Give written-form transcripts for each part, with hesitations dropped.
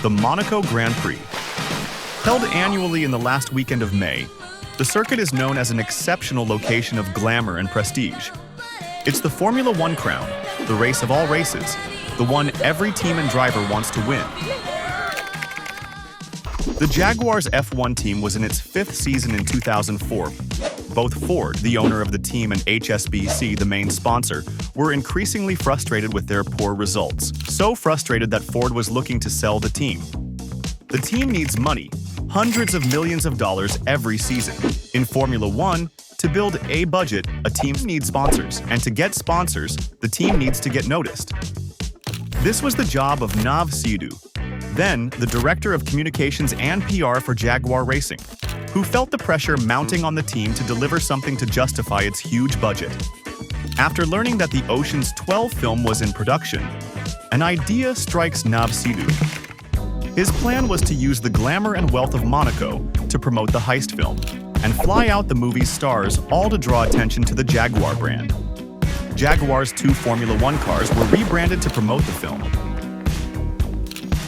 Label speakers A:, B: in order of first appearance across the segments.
A: the Monaco Grand Prix. Held annually in the last weekend of May, the circuit is known as an exceptional location of glamour and prestige. It's the Formula One crown, the race of all races, the one every team and driver wants to win. The Jaguars F1 team was in its fifth season in 2004. Both Ford, the owner of the team, and HSBC, the main sponsor, were increasingly frustrated with their poor results. So frustrated that Ford was looking to sell the team. The team needs money, hundreds of millions of dollars every season. In Formula One, to build a budget, a team needs sponsors, and to get sponsors, the team needs to get noticed. This was the job of Nav Sidhu, then the Director of Communications and PR for Jaguar Racing, who felt the pressure mounting on the team to deliver something to justify its huge budget. After learning that the Ocean's 12 film was in production, an idea strikes Nav Sidhu. His plan was to use the glamour and wealth of Monaco to promote the heist film, and fly out the movie's stars, all to draw attention to the Jaguar brand. Jaguar's 2 Formula One cars were rebranded to promote the film.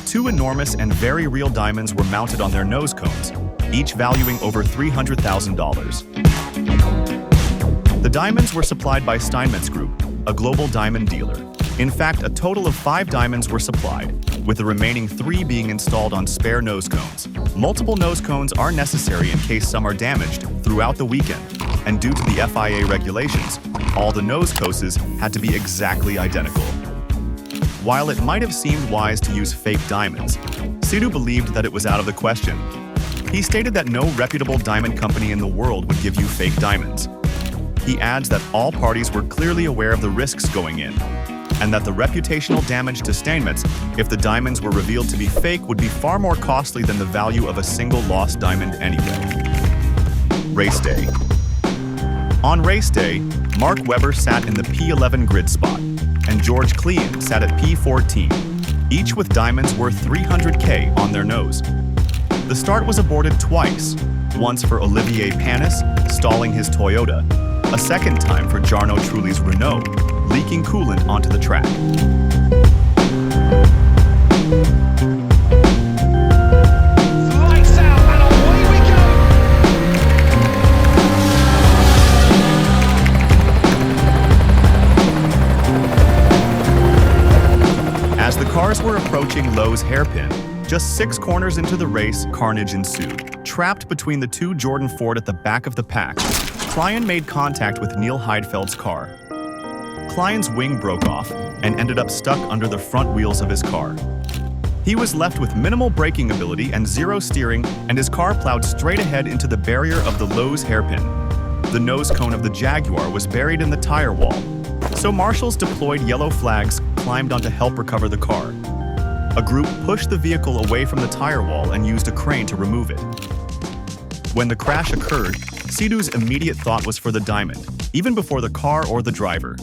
A: 2 enormous and very real diamonds were mounted on their nose cones, each valuing over $300,000. The diamonds were supplied by Steinmetz Group, a global diamond dealer. In fact, a total of 5 diamonds were supplied, with the remaining 3 being installed on spare nose cones. Multiple nose cones are necessary in case some are damaged throughout the weekend, and due to the FIA regulations, all the nose cones had to be exactly identical. While it might have seemed wise to use fake diamonds, Sidhu believed that it was out of the question. He stated that no reputable diamond company in the world would give you fake diamonds. He adds that all parties were clearly aware of the risks going in, and that the reputational damage to Steinmetz if the diamonds were revealed to be fake would be far more costly than the value of a single lost diamond anyway. Race day. On race day, Mark Webber sat in the P11 grid spot, and George Klein sat at P14, each with diamonds worth $300K on their nose. The start was aborted twice, once for Olivier Panis stalling his Toyota, a second time for Jarno Trulli's Renault, leaking coolant onto the track.
B: Lights out and away we go!
A: As the cars were approaching Lowe's hairpin, just 6 corners into the race, carnage ensued. Trapped between the 2 Jordan Ford at the back of the pack, Klein made contact with Neil Heidfeld's car. Klein's wing broke off and ended up stuck under the front wheels of his car. He was left with minimal braking ability and 0 steering, and his car plowed straight ahead into the barrier of the Lowe's hairpin. The nose cone of the Jaguar was buried in the tire wall, so marshals deployed yellow flags climbed on to help recover the car. A group pushed the vehicle away from the tire wall and used a crane to remove it. When the crash occurred, Sidhu's immediate thought was for the diamond, even before the car or the driver.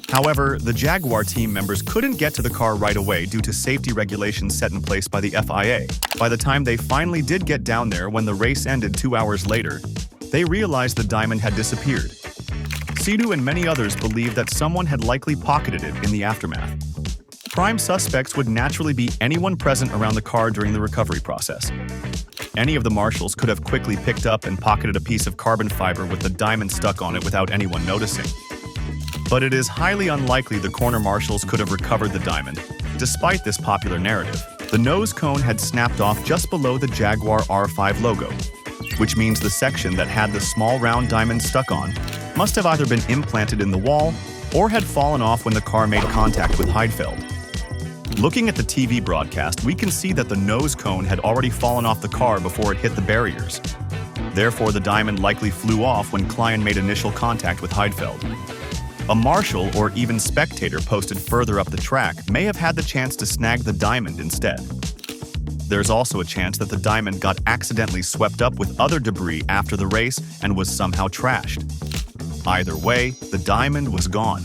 A: However, the Jaguar team members couldn't get to the car right away due to safety regulations set in place by the FIA. By the time they finally did get down there when the race ended 2 hours later, they realized the diamond had disappeared. Sidhu and many others believed that someone had likely pocketed it in the aftermath. Prime suspects would naturally be anyone present around the car during the recovery process. Any of the marshals could have quickly picked up and pocketed a piece of carbon fiber with the diamond stuck on it without anyone noticing. But it is highly unlikely the corner marshals could have recovered the diamond. Despite this popular narrative, the nose cone had snapped off just below the Jaguar R5 logo, which means the section that had the small round diamond stuck on must have either been implanted in the wall or had fallen off when the car made contact with Heidfeld. Looking at the TV broadcast, we can see that the nose cone had already fallen off the car before it hit the barriers. Therefore, the diamond likely flew off when Klein made initial contact with Heidfeld. A marshal or even spectator posted further up the track may have had the chance to snag the diamond instead. There's also a chance that the diamond got accidentally swept up with other debris after the race and was somehow trashed. Either way, the diamond was gone.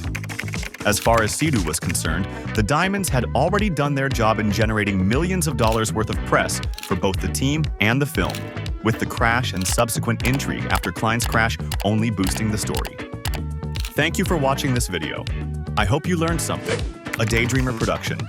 A: As far as Sidhu was concerned, the diamonds had already done their job in generating millions of dollars worth of press for both the team and the film, with the crash and subsequent intrigue after Klein's crash only boosting the story. Thank you for watching this video. I hope you learned something. A Daydreamer production.